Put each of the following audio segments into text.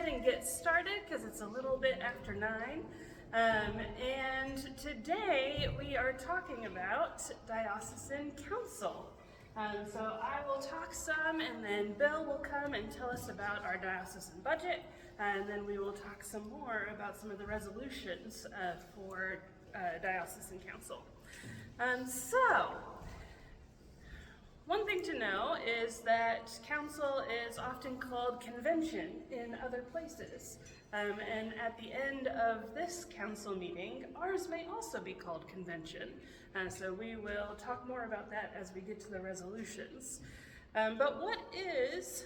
ahead and get started because it's a little bit after 9. And today we are talking about Diocesan Council. So I will talk some, and then Bill will come and tell us about our diocesan budget, and then we will talk some more about some of the resolutions for Diocesan Council. So, one thing to know is that council is often called convention in other places. And at the end of this council meeting, ours may also be called convention. So we will talk more about that as we get to the resolutions. But what is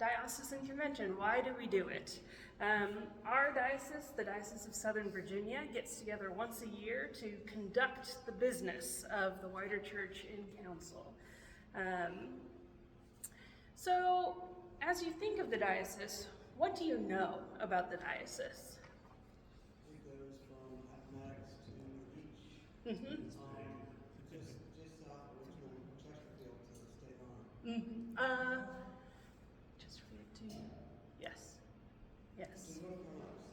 Diocesan Convention? Why do we do it? Our diocese, the Diocese of Southern Virginia, gets together once a year to conduct the business of the wider church in council. So, as you think of the diocese, what do you know about the diocese? It goes from Appomattox to Beach. Mm-hmm. Just south of Richmond, Chesterfield to the state line. Mm-hmm. Chesterfield to, yes. Yes.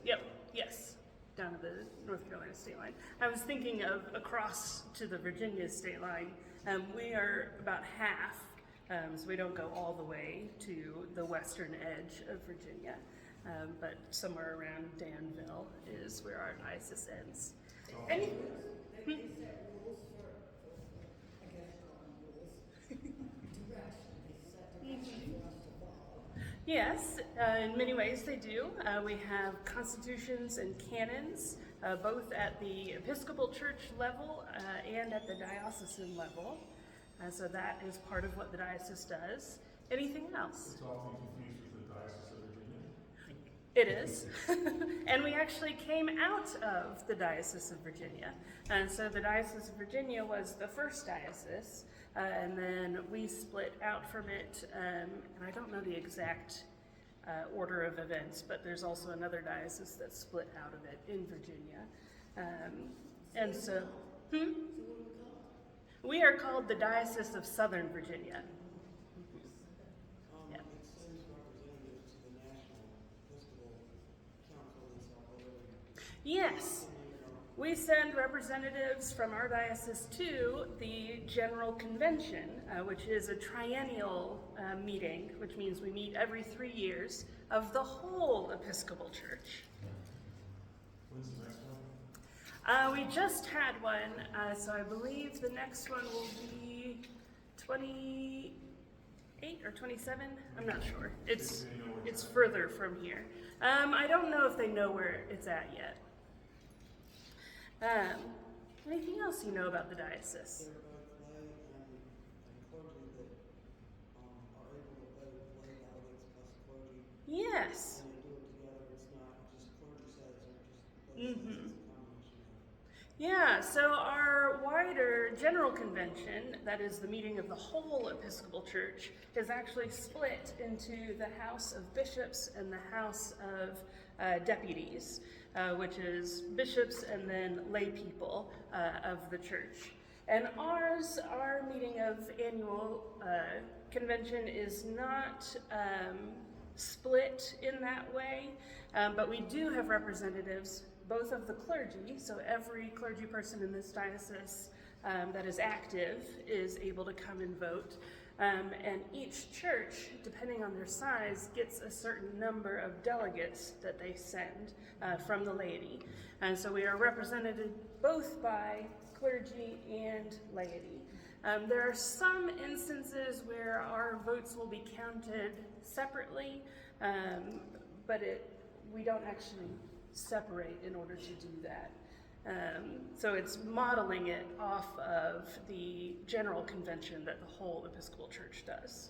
Yep, yes. Down to the North Carolina state line. I was thinking of across to the Virginia state line. We are about half, so we don't go all the way to the western edge of Virginia, but somewhere around Danville is where our diocese ends. They set rules for, I guess, rules, direction. They set direction for us to follow. Yes, in many ways they do. We have constitutions and canons, both at the Episcopal Church level and at the diocesan level. So that is part of what the diocese does. Anything else? It's often confused with the Diocese of Virginia. It is. And we actually came out of the Diocese of Virginia. And so the Diocese of Virginia was the first diocese, and then we split out from it, and I don't know the exact order of events, but there's also another diocese that split out of it in Virginia. And so, we are called the Diocese of Southern Virginia. Yeah. It sends representatives to the National Episcopal Council in South Carolina. Yes. We send representatives from our diocese to the General Convention, which is a triennial meeting, which means we meet every 3 years, of the whole Episcopal Church. When's the next one? We just had one, so I believe the next one will be 28 or 27. I'm not sure. It's further from here. I don't know if they know where it's at yet. Anything else you know about the diocese? There are both lay and clergy that are able to vote lay delegates plus clergy. Yes. And they do it together. It's not just clergy says or just lay says. It's a combination of. Yeah, so our wider General Convention, that is the meeting of the whole Episcopal Church, is actually split into the House of Bishops and the House of Deputies, which is bishops and then lay people of the church. And our meeting of annual convention is not split in that way, but we do have representatives both of the clergy, so every clergy person in this diocese that is active is able to come and vote. And each church, depending on their size, gets a certain number of delegates that they send from the laity. And so we are represented both by clergy and laity. There are some instances where our votes will be counted separately, but we don't actually separate in order to do that. So it's modeling it off of the General Convention that the whole Episcopal Church does.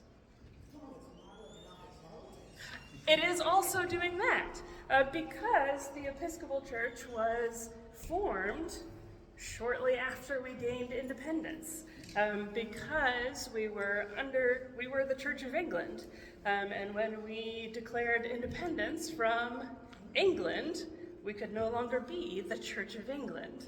It is also doing that because the Episcopal Church was formed shortly after we gained independence, because we were the Church of England, and when we declared independence from England, we could no longer be the Church of England.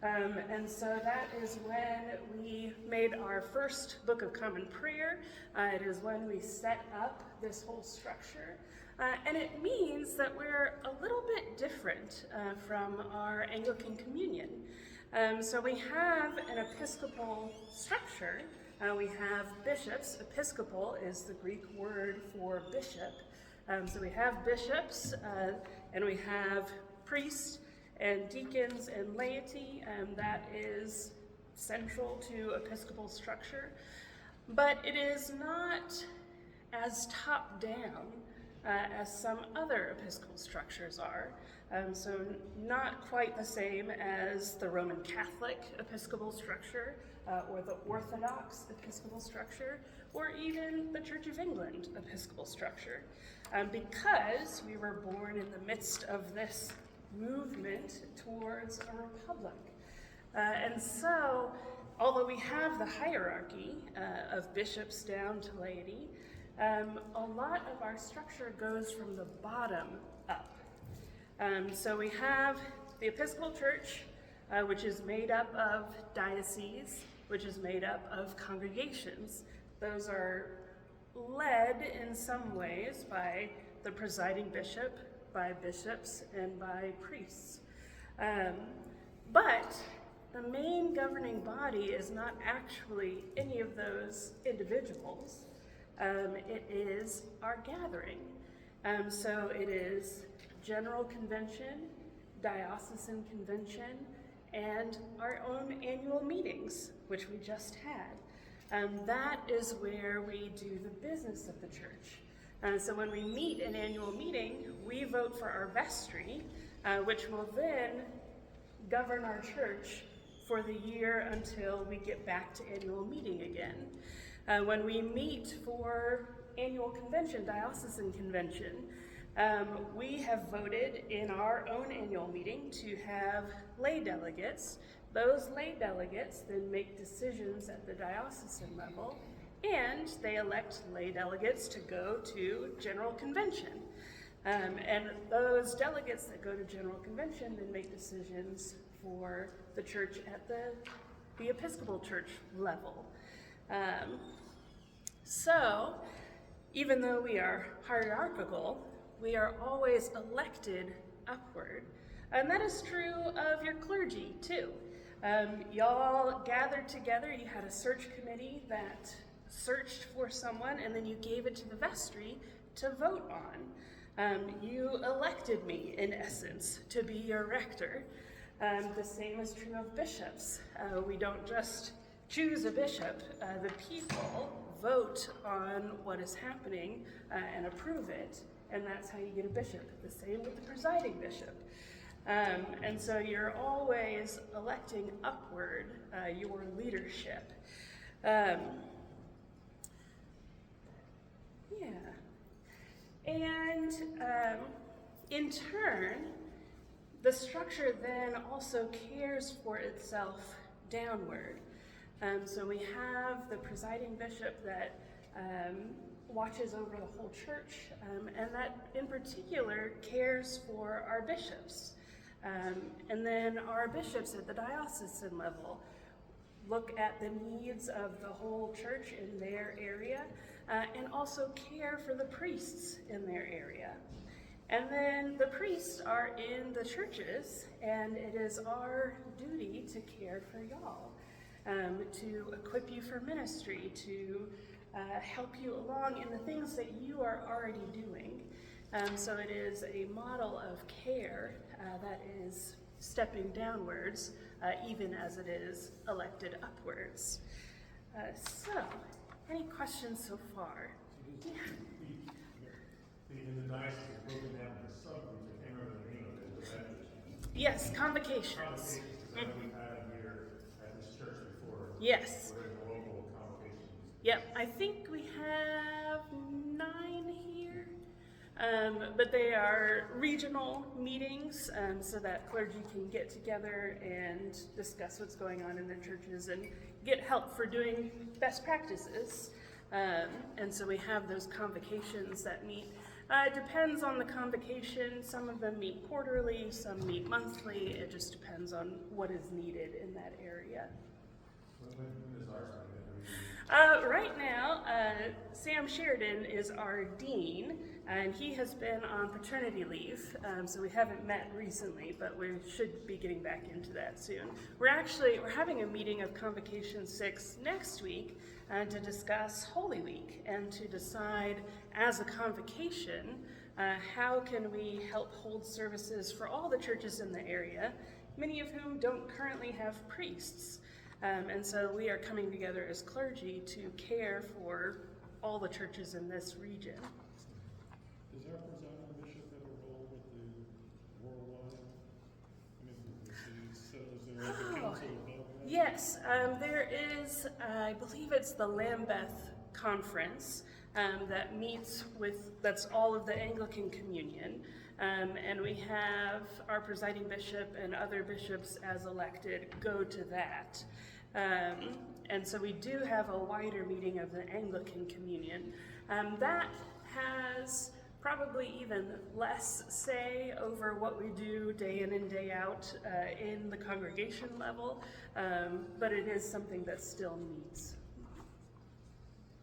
And so that is when we made our first Book of Common Prayer. It is when we set up this whole structure. And it means that we're a little bit different from our Anglican communion. So we have an Episcopal structure. We have bishops. Episcopal is the Greek word for bishop. So we have bishops, and we have priests and deacons and laity. That is central to Episcopal structure. But it is not as top-down as some other Episcopal structures are. So not quite the same as the Roman Catholic Episcopal structure, or the Orthodox Episcopal structure, or even the Church of England Episcopal structure, because we were born in the midst of this movement towards a republic. And so, although we have the hierarchy of bishops down to laity, a lot of our structure goes from the bottom up. So we have the Episcopal Church, which is made up of dioceses, which is made up of congregations. Those are led in some ways by the presiding bishop, by bishops, and by priests. But the main governing body is not actually any of those individuals. It is our gathering. So it is General Convention, Diocesan Convention, and our own annual meetings, which we just had. That is where we do the business of the church. So when we meet an annual meeting, we vote for our vestry, which will then govern our church for the year until we get back to annual meeting again. When we meet for annual convention, diocesan convention, we have voted in our own annual meeting to have lay delegates. Those lay delegates then make decisions at the diocesan level, and they elect lay delegates to go to General Convention. And those delegates that go to General Convention then make decisions for the church at the Episcopal Church level. So, even though we are hierarchical, we are always elected upward. And that is true of your clergy, too. Y'all gathered together, you had a search committee that searched for someone, and then you gave it to the vestry to vote on. You elected me, in essence, to be your rector. The same is true of bishops. We don't just choose a bishop. The people vote on what is happening and approve it, and that's how you get a bishop. The same with the presiding bishop. And so you're always electing upward your leadership. And in turn, the structure then also cares for itself downward. So we have the presiding bishop that watches over the whole church, and that in particular cares for our bishops. And then our bishops at the diocesan level look at the needs of the whole church in their area, and also care for the priests in their area. And then the priests are in the churches, and it is our duty to care for y'all, to equip you for ministry, to help you along in the things that you are already doing. So it is a model of care that is stepping downwards, even as it is elected upwards. So, any questions so far? Yeah. In the diocese, it's broken down into subgroups. I can't remember the name of it, but Yes, convocations. convocations, is that we've had here at this church before. Yes. We're in the local convocations. Yep, I think we have 9 here, but they are regional meetings, so that clergy can get together and discuss what's going on in their churches and get help for doing best practices. And so we have those convocations that meet. It depends on the convocation. Some of them meet quarterly, some meet monthly. It just depends on what is needed in that area. When does ours meet? Right now, Sam Sheridan is our dean, and he has been on paternity leave, so we haven't met recently, but we should be getting back into that soon. We're having a meeting of Convocation 6 next week to discuss Holy Week and to decide, as a convocation, how can we help hold services for all the churches in the area, many of whom don't currently have priests. And so we are coming together as clergy to care for all the churches in this region. Does our presiding bishop have a role with the worldwide? I mean, is there like a council above that? Yes, there is, I believe it's the Lambeth Conference that meets with, that's all of the Anglican Communion. And we have our presiding bishop and other bishops as elected go to that. And so we do have a wider meeting of the Anglican Communion. That has probably even less say over what we do day in and day out in the congregation level, but it is something that still meets.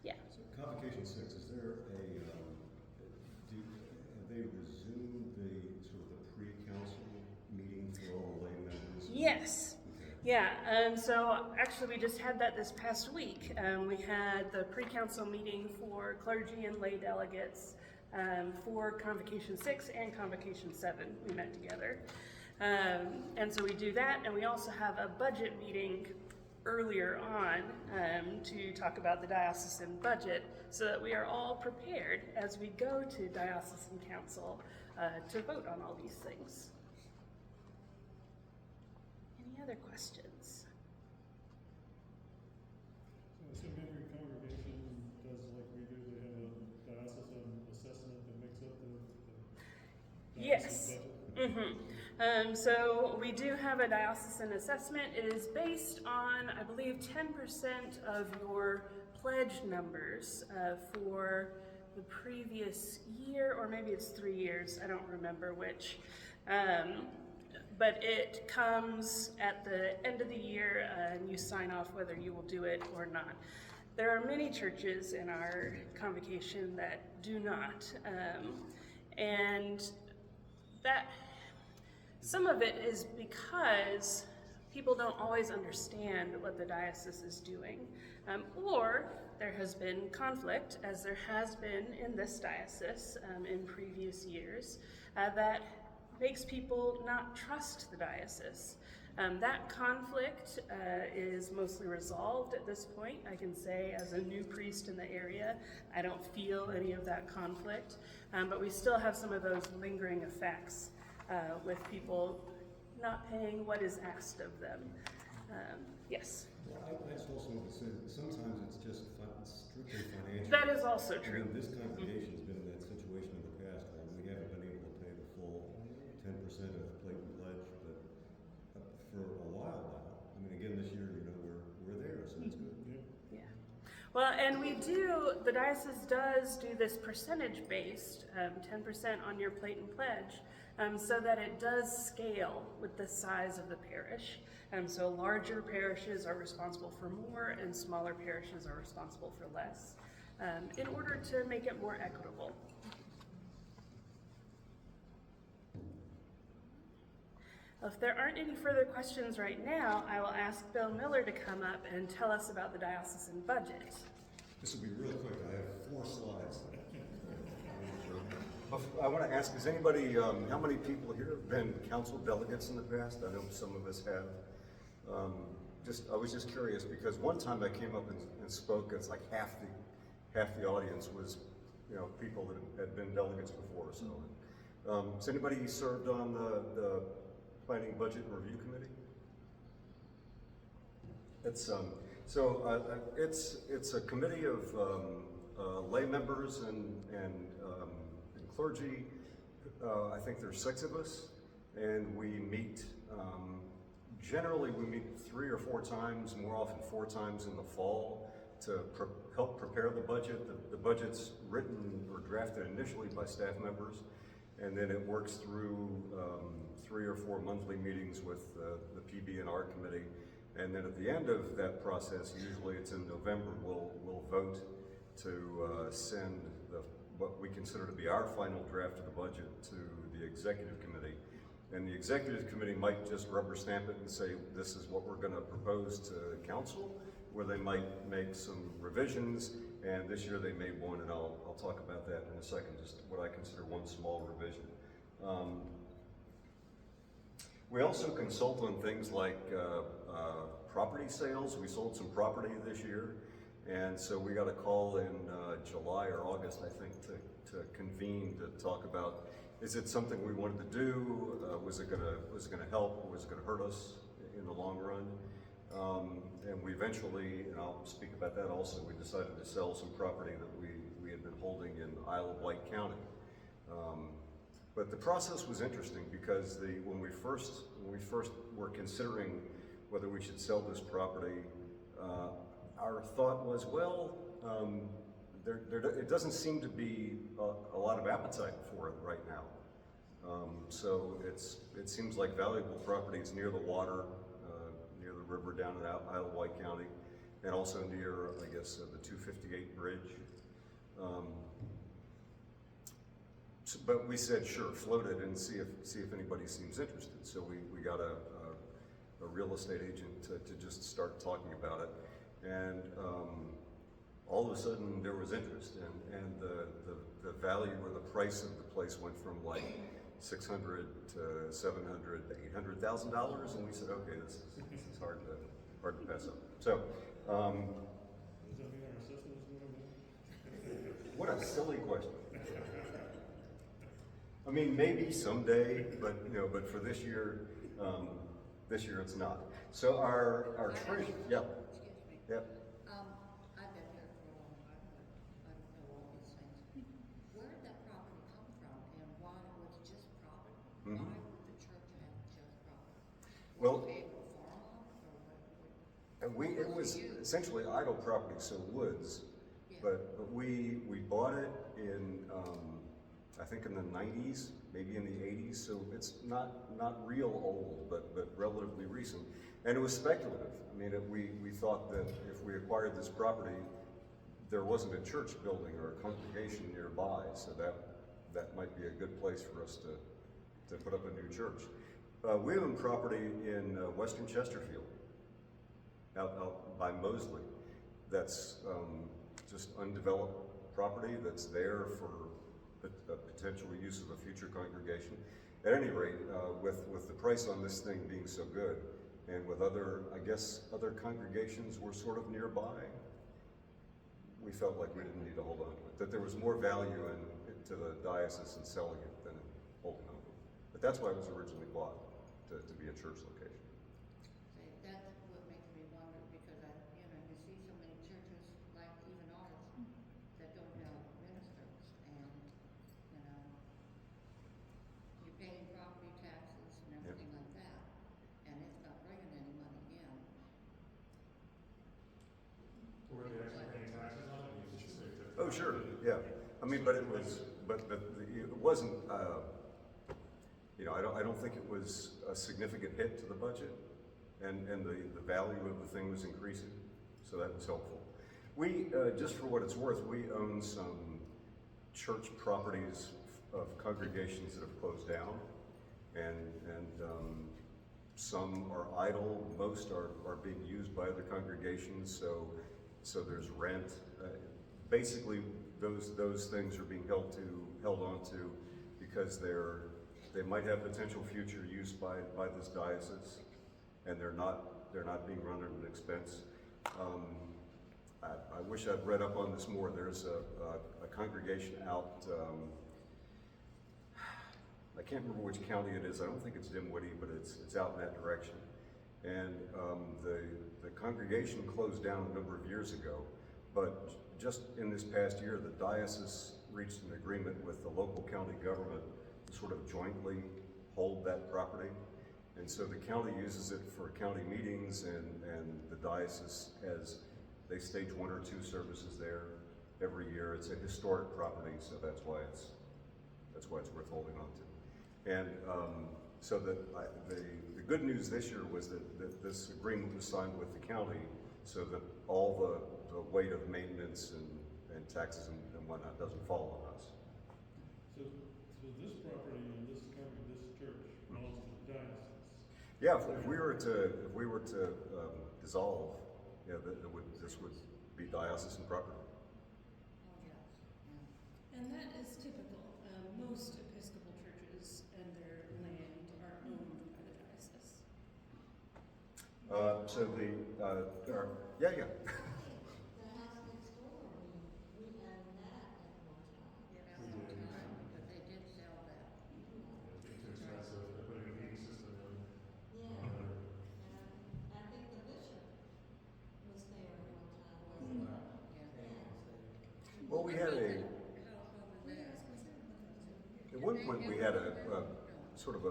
Yeah. So Convocation 6, is there have they resumed the sort of the pre-council meeting for all the lay members? Yes. Okay. Yeah, so actually we just had that this past week. We had the pre-council meeting for clergy and lay delegates for Convocation 6 and Convocation 7. We met together. And so we do that, and we also have a budget meeting earlier on to talk about the diocesan budget so that we are all prepared as we go to Diocesan Council to vote on all these things. Any other questions? So seminary congregation does like we do, they have a diocesan assessment that makes up the Yes. diocesan budget? So we do have a diocesan assessment. It is based on, I believe, 10% of your pledge numbers for the previous year, or maybe it's 3 years, I don't remember which. But it comes at the end of the year and you sign off whether you will do it or not. There are many churches in our convocation that do not. And that some of it is because people don't always understand what the diocese is doing, or there has been conflict, as there has been in this diocese in previous years, that makes people not trust the diocese. That conflict is mostly resolved at this point. I can say, as a new priest in the area, I don't feel any of that conflict, but we still have some of those lingering effects with people not paying what is asked of them. Yes? Well, I just also want to say that sometimes it's just strictly financial. That is also I true. mean, this congregation's been in that situation in the past where we haven't been able to pay the full 10% of the plate and pledge, but for a while now. I mean, again, this year, you know, we're there, so that's good. Yeah. Well, and we do, the diocese does do this percentage-based, 10% on your plate and pledge, so that it does scale with the size of the parish. So larger parishes are responsible for more, and smaller parishes are responsible for less, in order to make it more equitable. Well, if there aren't any further questions right now, I will ask Bill Miller to come up and tell us about the diocesan budget. This will be real quick. I have 4 slides. I want to ask, is anybody, how many people here have been council delegates in the past? I know some of us have. I was just curious because one time I came up and spoke, it's like half the audience was, you know, people that had been delegates before. So, has anybody served on the Planning, Budget, and Review Committee? It's a committee of lay members and clergy. I think there's 6 of us, and we meet. Generally, we meet 3 or 4 times, more often 4 times in the fall, to help prepare the budget. The budget's written or drafted initially by staff members, and then it works through 3 or 4 monthly meetings with the PB&R committee, And then at the end of that process, usually it's in November, we'll vote to send what we consider to be our final draft of the budget to the executive committee. And the executive committee might just rubber stamp it and say, this is what we're gonna propose to council, where they might make some revisions, and this year they made one, and I'll talk about that in a second, just what I consider one small revision. We also consult on things like property sales. We sold some property this year, and so we got a call in July or August, I think, to convene to talk about, is it something we wanted to do? Was it gonna help, or was it gonna hurt us in the long run? And we eventually, and I'll speak about that also, we decided to sell some property that we had been holding in Isle of Wight County. But the process was interesting because when we first were considering whether we should sell this property, our thought was, well, it doesn't seem to be a lot of appetite for it right now. So it seems like valuable property is near the water, near the river down in Isle of Wight County, and also near, I guess, the 258 bridge. But we said, sure, float it and see if anybody seems interested. So we got a real estate agent to just start talking about it, and all of a sudden there was interest, and the value or the price of the place went from like $600 to $700 to $800,000, and we said, okay, this is hard to pass up. So. Does that mean our system's going to What a silly question. I mean, maybe someday, but for this year it's not. So our treasury, yeah. Excuse me. Yep. I've been here for a long time, but I don't know all these things. Where did that property come from, and why was it just property? Mhm. Why would the church have just property? Well- Was it able to farm on it, or what? And it was essentially idle property, so woods, Yeah. but we bought it in, I think in the 90s, maybe in the 80s, so it's not real old, but relatively recent. And it was speculative. I mean, we thought that if we acquired this property, there wasn't a church building or a congregation nearby, so that might be a good place for us to put up a new church. We own property in Western Chesterfield, out by Mosley. That's just undeveloped property that's there for a potential use of a future congregation. At any rate, with the price on this thing being so good, and with other congregations were sort of nearby, we felt like we didn't need to hold on to it, that there was more value to the diocese in selling it than in holding on to it. But that's why it was originally bought, to be a church location. See, that's what makes me wonder, because you see so many churches, like even ours, that don't have ministers, and, you're paying property taxes and everything like that, and it's not bringing any money in. Were they actually paying taxes on it? You just say that. Oh, sure, yeah. I mean, but it wasn't, I don't think it was a significant hit to the budget, and the value of the thing was increasing, so that was helpful. We, just for what it's worth, we own some church properties of congregations that have closed down, and some are idle, most are being used by other congregations, so there's rent. Basically, those things are being held on to because they might have potential future use by this diocese, and they're not being run at an expense. I wish I'd read up on this more. There's a congregation out, I can't remember which county it is. I don't think it's Dinwiddie, but it's out in that direction. And the congregation closed down a number of years ago, but just in this past year, the diocese reached an agreement with the local county government to sort of jointly hold that property. And so the county uses it for county meetings, and the diocese they stage 1 or 2 services there every year. It's a historic property, so that's why it's worth holding on to. And So that the good news this year was that this agreement was signed with the county so that all the weight of maintenance and taxes and whatnot doesn't fall on us. So this property and this church belongs to the diocese. Yeah, if we were to dissolve, yeah, this would be diocesan property. Oh, yeah. And that is typical. Most Episcopal churches and their land are owned by the diocese. Yeah. The house next door, we owned that at one time. We did. But they did sell that. It's too expensive, they're putting a heating system in. Yeah. I think the bishop was there at one time, wasn't he? Yeah. Well, we had at one point we had a sort of I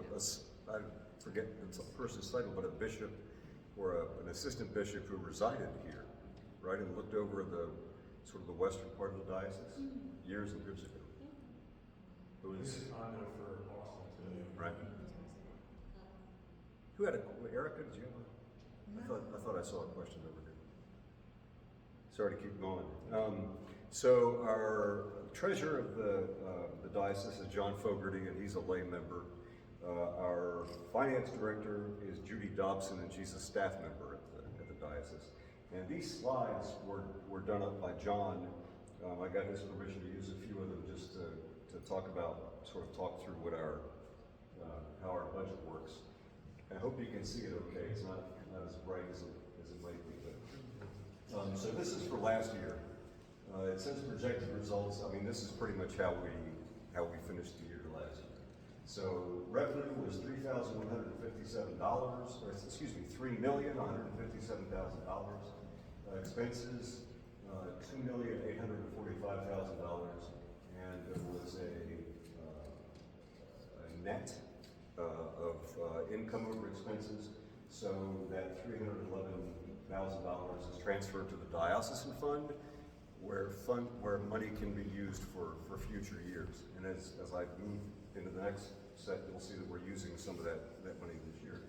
forget the person's title, but a bishop or an assistant bishop who resided here, right, and looked over the sort of the western part of the diocese years and years ago. It This was is condo for Boston too. right. Who had Erica? Did you have I thought I saw a question over here. Sorry to keep going. So our treasurer of the diocese is John Fogarty, and he's a lay member. Our finance director is Judy Dobson, and she's a staff member at the diocese. And these slides were done up by John. I got his permission to use a few of them just to talk through what how our budget works. I hope you can see it okay. It's not as bright as it might be, but so this is for last year. It says projected results. I mean, this is pretty much how we finished the year last year. So revenue was $3,157, or excuse me, $3,157,000. Expenses, $2,845,000, and there was a net of income over expenses. So that $311,000 is transferred to the diocesan fund, where money can be used for future years. And as I move into the next set, you'll see that we're using some of that money this year.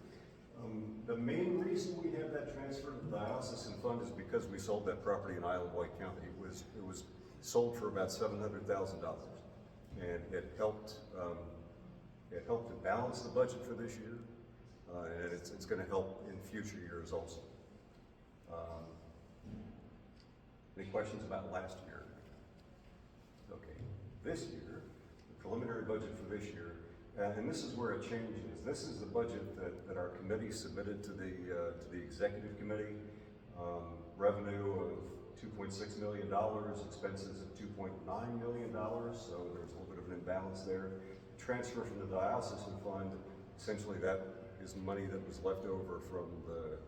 The main reason we have that transfer to the diocesan fund is because we sold that property in Isle of Wight County. It was sold for about $700,000, and it helped to balance the budget for this year, and it's going to help in future years also. Any questions about last year? Okay, this year, the preliminary budget for this year, and this is where it changes. This is the budget that our committee submitted to the executive committee. Revenue of $2.6 million, expenses of $2.9 million, so there's a little bit of an imbalance there. Transfer from the diocesan fund, essentially that is money that was left over from the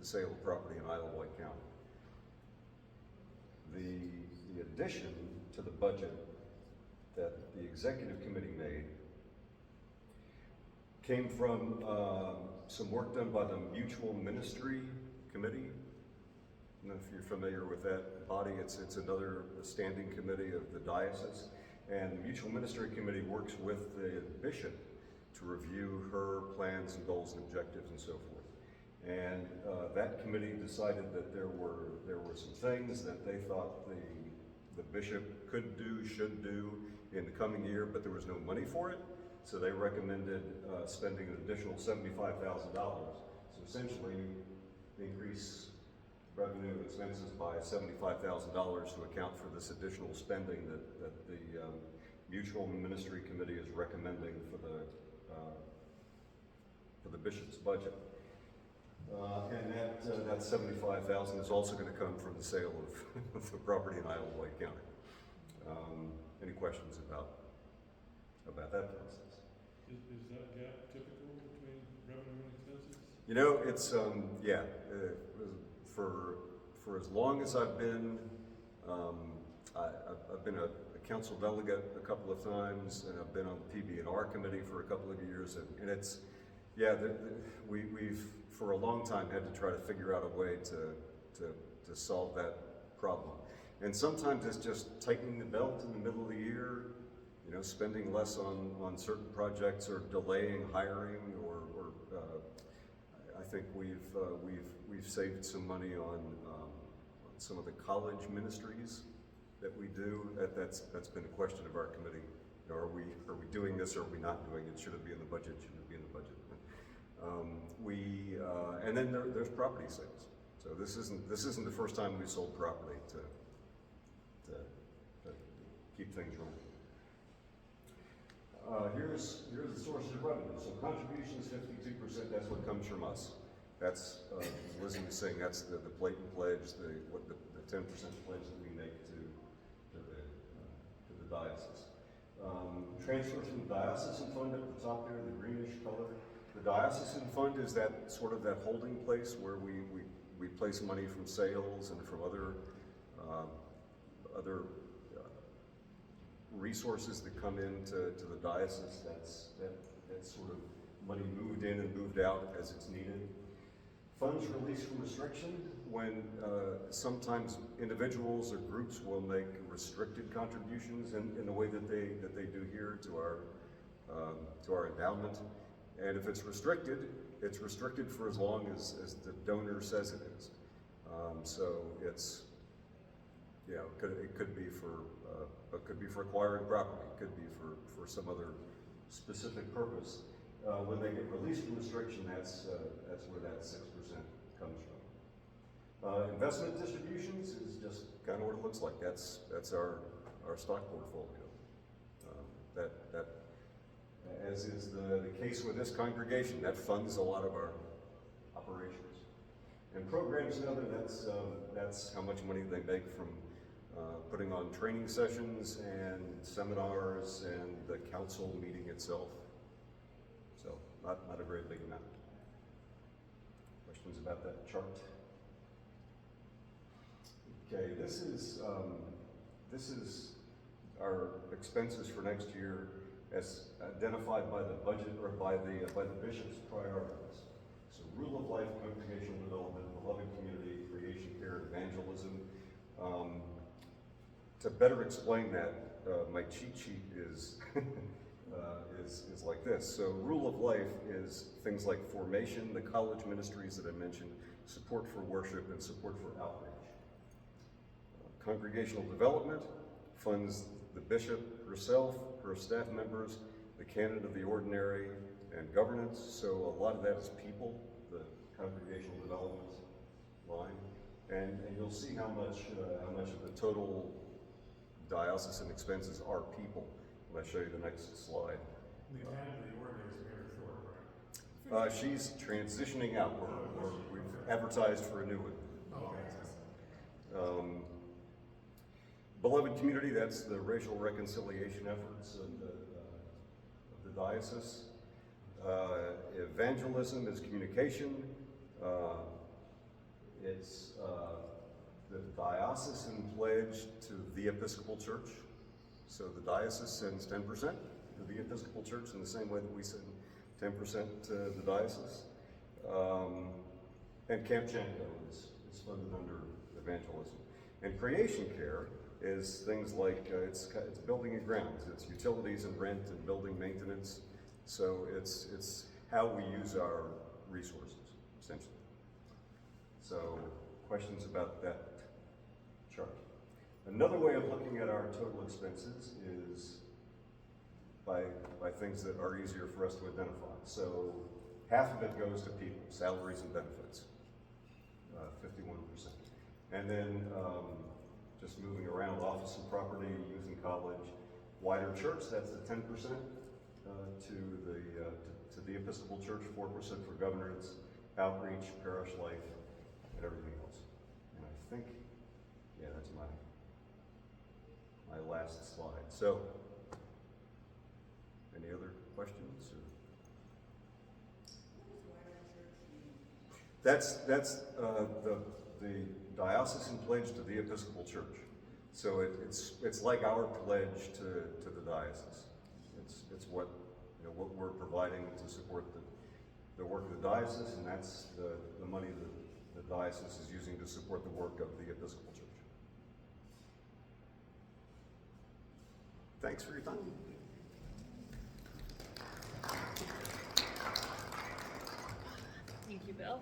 sale of property in Isle of Wight County. The addition to the budget that the executive committee made came from some work done by the Mutual Ministry Committee. I don't know if you're familiar with that body. It's another standing committee of the diocese. And the Mutual Ministry Committee works with the bishop to review her plans and goals and objectives and so forth. And that committee decided that there were some things that they thought the bishop could do, should do in the coming year, but there was no money for it. So they recommended spending an additional $75,000. So essentially, increase revenue and expenses by $75,000 to account for this additional spending that the Mutual Ministry Committee is recommending for the bishop's budget. And that $75,000 is also going to come from the sale of the property in Isle of Wight County. Any questions about that process? Is that gap typical between revenue and expenses? You know, it's for as long as I've been, I've been a council delegate a couple of times, and I've been on the PB&R committee for a couple of years, and it's, yeah, we've for a long time had to try to figure out a way to solve that problem. And sometimes it's just tightening the belt in the middle of the year, you know, spending less on certain projects or delaying hiring or I think we've saved some money on some of the college ministries that we do. That's been a question of our committee. You know, are we doing this or are we not doing it? Should it be in the budget? Should it be in the budget? And then there's property sales. So this isn't the first time we sold property to keep things running. Here's the sources of revenue. So contributions, 52%. That's what comes from us. That's as Lissie was saying. That's the blatant pledge, the 10% pledge that we make to the diocese. Transfers from the diocesan fund at the top there, the greenish color. The diocesan fund is that sort of that holding place where we place money from sales and from other resources that come into the diocese. That's sort of money moved in and moved out as it's needed. Funds released from restriction, when sometimes individuals or groups will make restricted contributions in the way that they do here to our endowment. And if it's restricted for as long as the donor says it is. So it's, you know, it could be for acquiring property, it could be for some other specific purpose. When they get released from restriction, that's where that 6% comes from. Investment distributions is just kind of what it looks like. That's our stock portfolio. That as is the case with this congregation, that funds a lot of our operations. And programs and other, that's how much money they make from putting on training sessions and seminars and the council meeting itself. So not a very big amount. Questions about that chart? Okay, this is our expenses for next year as identified by the budget or by the bishop's priorities. So rule of life, congregational development, beloved community, creation care, evangelism. To better explain that, my cheat sheet is is like this. So rule of life is things like formation, the college ministries that I mentioned, support for worship, and support for outreach. Congregational development funds the bishop herself, her staff members, the canon of the ordinary, and governance. So a lot of that is people, the congregational development line. And you'll see how much of the total diocesan expenses are people when I show you the next slide. The canon of the ordinary is Mary Thorpe, right? She's transitioning out. We've advertised for a new one. Okay. Beloved community, that's the racial reconciliation efforts of the diocese. Evangelism is communication. It's the diocesan pledge to the Episcopal Church. So the diocese sends 10% to the Episcopal Church in the same way that we send 10% to the diocese. And Camp Chanko is funded under evangelism. And creation care is things like, it's building and grounds, it's utilities and rent and building maintenance. So it's how we use our resources, essentially. So questions about that chart? Another way of looking at our total expenses is by things that are easier for us to identify. So half of it goes to people, salaries and benefits, 51%. And then just moving around, office and property, youth and college, wider church, that's the 10% to the Episcopal Church, 4% for governance, outreach, parish life, and everything else. And I think, yeah, that's my last slide. So, any other questions? That's the diocesan pledge to the Episcopal Church. So it's like our pledge to the diocese. It's what we're providing to support the work of the diocese, and that's the money that the diocese is using to support the work of the Episcopal Church. Thanks for your time. Thank you, Bill.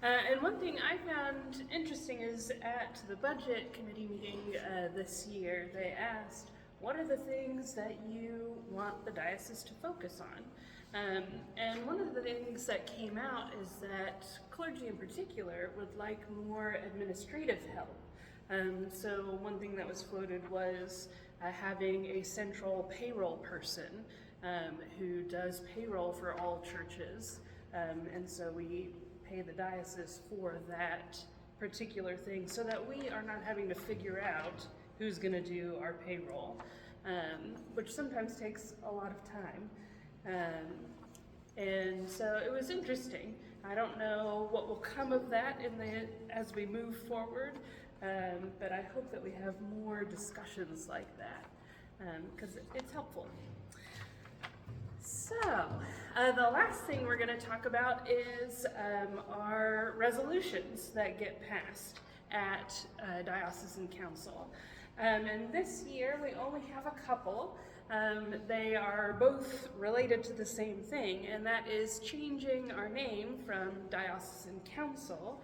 And one thing I found interesting is at the budget committee meeting this year, they asked, what are the things that you want the diocese to focus on? And one of the things that came out is that clergy in particular would like more administrative help. So one thing that was floated was having a central payroll person who does payroll for all churches. And so we pay the diocese for that particular thing so that we are not having to figure out who's going to do our payroll, which sometimes takes a lot of time. And so it was interesting. I don't know what will come of that as we move forward, but I hope that we have more discussions like that because it's helpful. So, the last thing we're going to talk about is our resolutions that get passed at Diocesan Council. And this year we only have a couple. They are both related to the same thing, and that is changing our name from Diocesan Council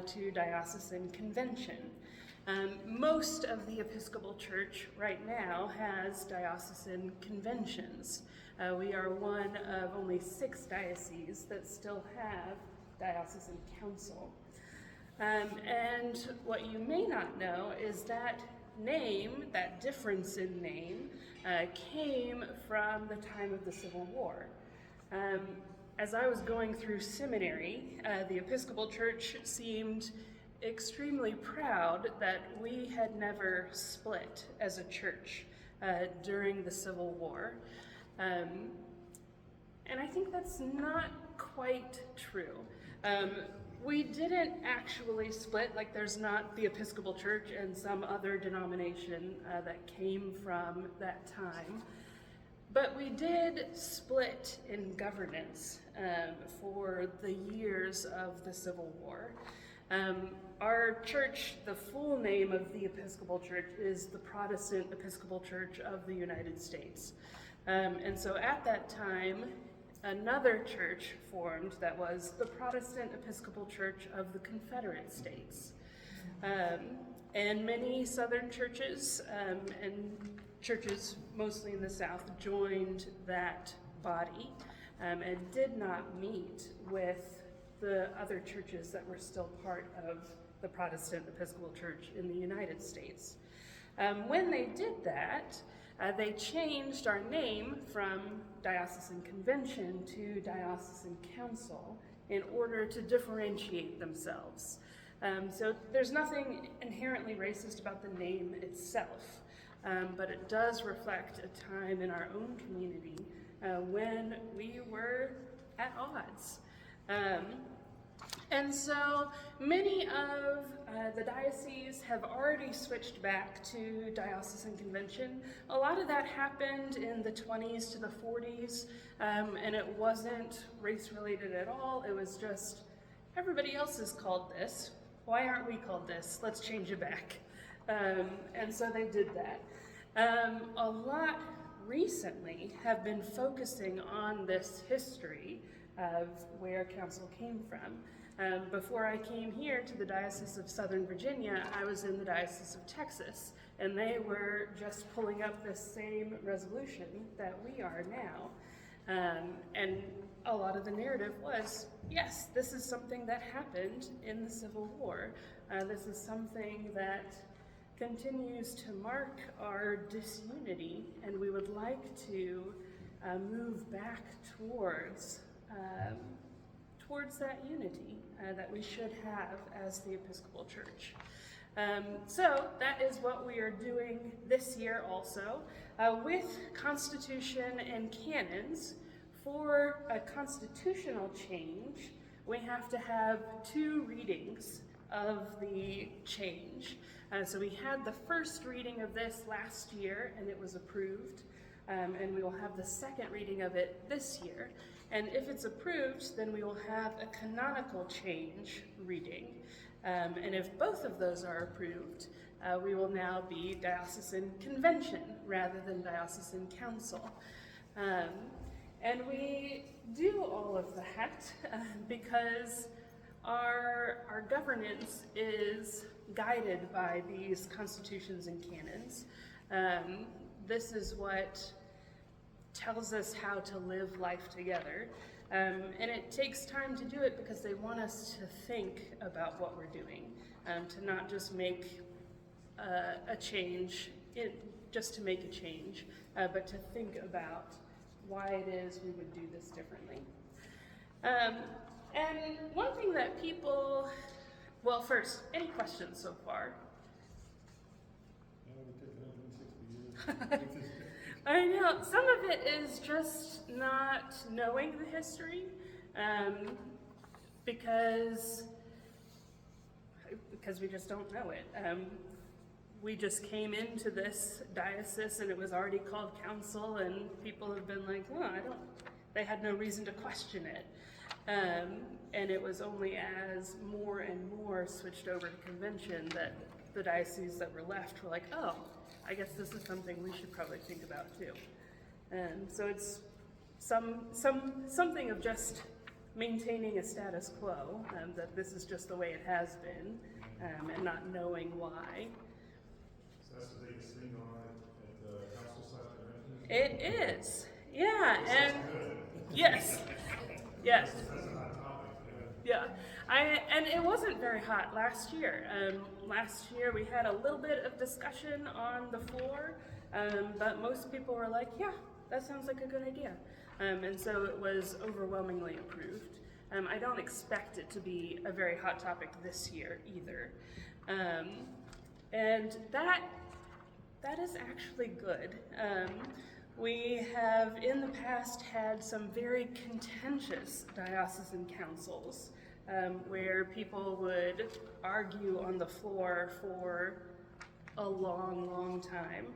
to Diocesan Convention. Most of the Episcopal Church right now has diocesan conventions. We are one of only 6 dioceses that still have Diocesan Council. And what you may not know is that name, that difference in name, came from the time of the Civil War. As I was going through seminary, the Episcopal Church seemed extremely proud that we had never split as a church during the Civil War. And I think that's not quite true. We didn't actually split, like there's not the Episcopal Church and some other denomination that came from that time. But we did split in governance for the years of the Civil War. Our church, the full name of the Episcopal Church is the Protestant Episcopal Church of the United States. And so at that time, another church formed that was the Protestant Episcopal Church of the Confederate States. And many Southern churches and churches mostly in the South joined that body and did not meet with the other churches that were still part of the Protestant Episcopal Church in the United States. When they did that, they changed our name from Diocesan Convention to Diocesan Council in order to differentiate themselves. So there's nothing inherently racist about the name itself, but it does reflect a time in our own community when we were at odds. And so many of the dioceses have already switched back to Diocesan Convention. A lot of that happened in the 20s to the 40s, and it wasn't race-related at all. It was just, everybody else is called this. Why aren't we called this? Let's change it back. And so they did that. A lot recently have been focusing on this history of where council came from. Before I came here to the Diocese of Southern Virginia, I was in the Diocese of Texas, and they were just pulling up this same resolution that we are now. And a lot of the narrative was, yes, this is something that happened in the Civil War. This is something that continues to mark our disunity, and we would like to move back towards that unity that we should have as the Episcopal Church. So that is what we are doing this year also. With Constitution and canons, for a constitutional change, we have to have 2 readings of the change. So we had the first reading of this last year, and it was approved. And we will have the second reading of it this year. And if it's approved, then we will have a canonical change reading. And if both of those are approved, we will now be Diocesan Convention rather than Diocesan Council. And we do all of that because our governance is guided by these constitutions and canons. This is what tells us how to live life together. And it takes time to do it because they want us to think about what we're doing, to not just make a change just to make a change, but to think about why it is we would do this differently. And one thing that people, well, first, any questions so far? It would take 160 years. I know, some of it is just not knowing the history, because we just don't know it. We just came into this diocese and it was already called council, and people have been like, well, they had no reason to question it. And it was only as more and more switched over to convention that the dioceses that were left were like, oh, I guess this is something we should probably think about too. And so it's something of just maintaining a status quo, that this is just the way it has been, and not knowing why. So that's the biggest thing on at the council side convention? It is, yeah, and Good. yes, yes. That's a hot topic, Yeah, and it wasn't very hot last year. Last year we had a little bit of discussion on the floor, but most people were like, yeah, that sounds like a good idea. And so it was overwhelmingly approved. I don't expect it to be a very hot topic this year either. And that is actually good. We have in the past had some very contentious diocesan councils where people would argue on the floor for a long, long time.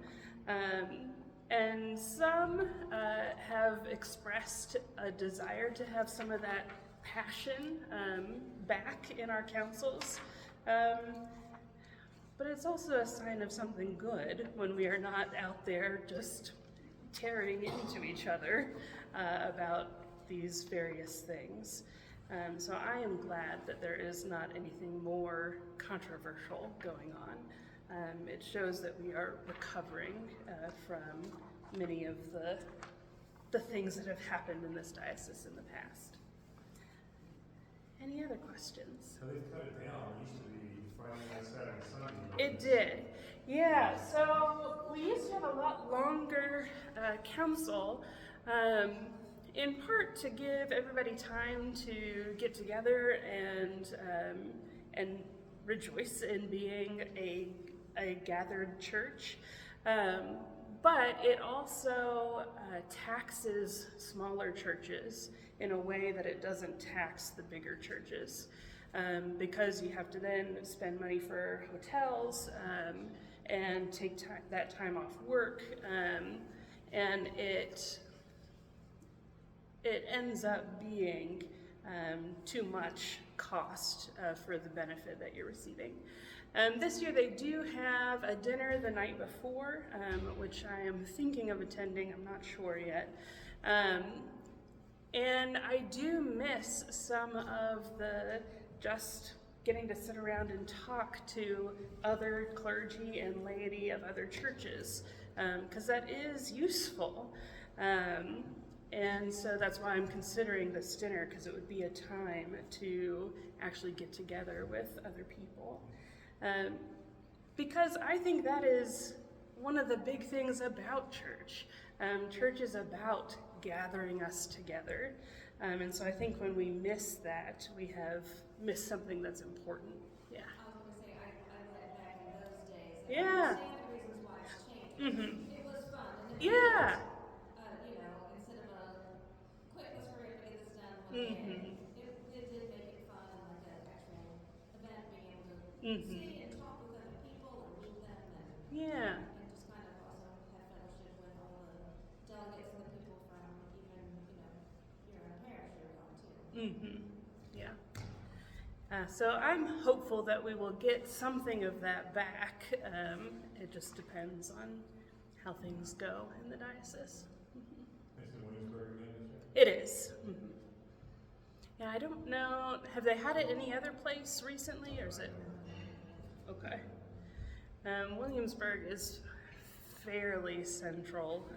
And some have expressed a desire to have some of that passion back in our councils. But it's also a sign of something good when we are not out there just tearing into each other about these various things. So I am glad that there is not anything more controversial going on. It shows that we are recovering from many of the things that have happened in this diocese in the past. Any other questions? So they've cut it down. It used to be Friday night, Saturday, Sunday. It did. Yeah, so we used to have a lot longer council, in part to give everybody time to get together and rejoice in being a gathered church. But it also taxes smaller churches in a way that it doesn't tax the bigger churches, because you have to then spend money for hotels and take that time off work, and it ends up being too much cost for the benefit that you're receiving. This year they do have a dinner the night before, which I am thinking of attending. I'm not sure yet. And I do miss some of the just getting to sit around and talk to other clergy and laity of other churches, because that is useful. And so that's why I'm considering this dinner, because it would be a time to actually get together with other people. Because I think that is one of the big things about church. Church is about gathering us together. And so I think when we miss that, we have missed something that's important. Yeah. I was going to say, I led back in those days. And Yeah. I understand the reasons why it's changed. Mm-hmm. It was fun. And Yeah. instead of a quick, let's hurry up and get this done one Mm-hmm. day, it did make it fun and like an actual event, being able to Mm-hmm. see and talk with other people and meet them and Yeah. just kind of also have fellowship with all the delegates and the people from even, your own parish you're going to. Mm-hmm. Yeah. So I'm hopeful that we will get something of that back. It just depends on how things go in the diocese. It's in Williamsburg again this year? It is. Yeah, I don't know. Have they had it any other place recently, or is it? Okay. Williamsburg is fairly central.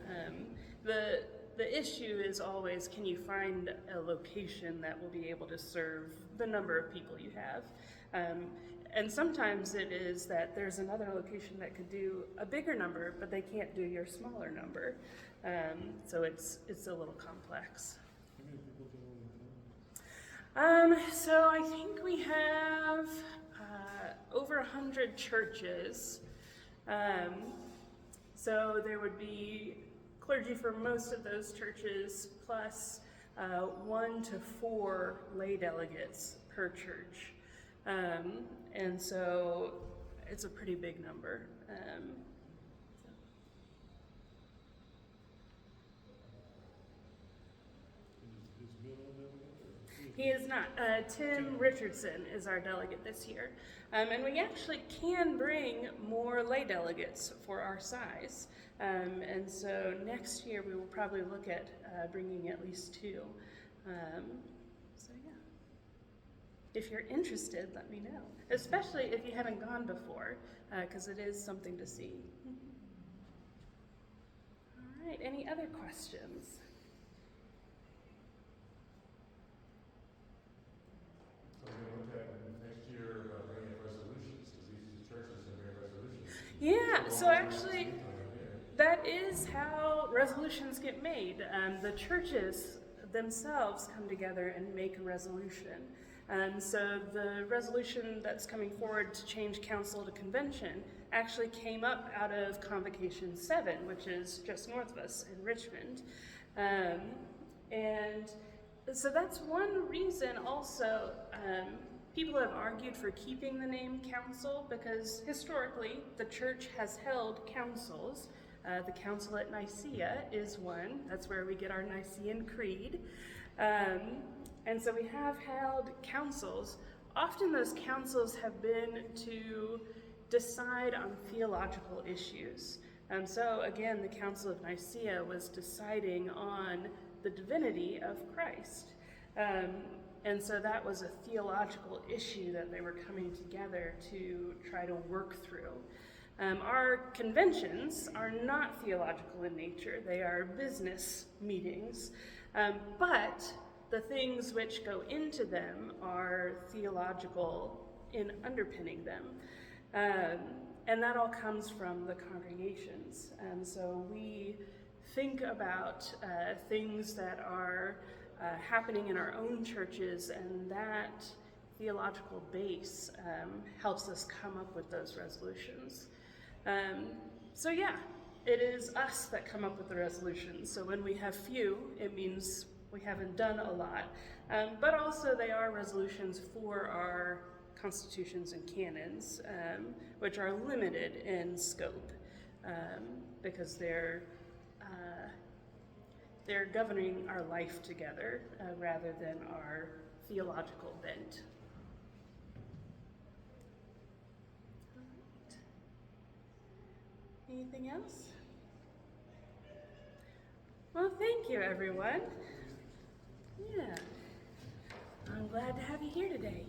The issue is always, can you find a location that will be able to serve the number of people you have? And sometimes it is that there's another location that could do a bigger number, but they can't do your smaller number. So it's a little complex. How many people do you want So I think we have over 100 churches. So there would be clergy for most of those churches, plus 1 to 4 lay delegates per church. And so it's a pretty big number. Is Bill a delegate? He is not. Tim Richardson is our delegate this year. And we actually can bring more lay delegates for our size. And so next year we will probably look at bringing at least 2. So yeah. If you're interested, let me know. Especially if you haven't gone before, because it is something to see. All right, any other questions? So we're going to look at next year bringing up resolutions, because these churches have bring resolutions. Yeah, so actually, that is how resolutions get made. The churches themselves come together and make a resolution. So the resolution that's coming forward to change council to convention actually came up out of Convocation 7, which is just north of us in Richmond. And so that's one reason also people have argued for keeping the name council, because historically the church has held councils. The council at Nicaea is one. That's where we get our Nicene Creed. And so we have held councils. Often those councils have been to decide on theological issues. So again, the Council of Nicaea was deciding on the divinity of Christ. And so that was a theological issue that they were coming together to try to work through. Our conventions are not theological in nature. They are business meetings. But the things which go into them are theological in underpinning them. And that all comes from the congregations. So we think about things that are happening in our own churches, and that theological base helps us come up with those resolutions. So yeah, it is us that come up with the resolutions. So when we have few, it means we haven't done a lot. But also they are resolutions for our constitutions and canons, which are limited in scope, because they're governing our life together rather than our theological bent. All right. Anything else? Well, thank you, everyone. Yeah, I'm glad to have you here today.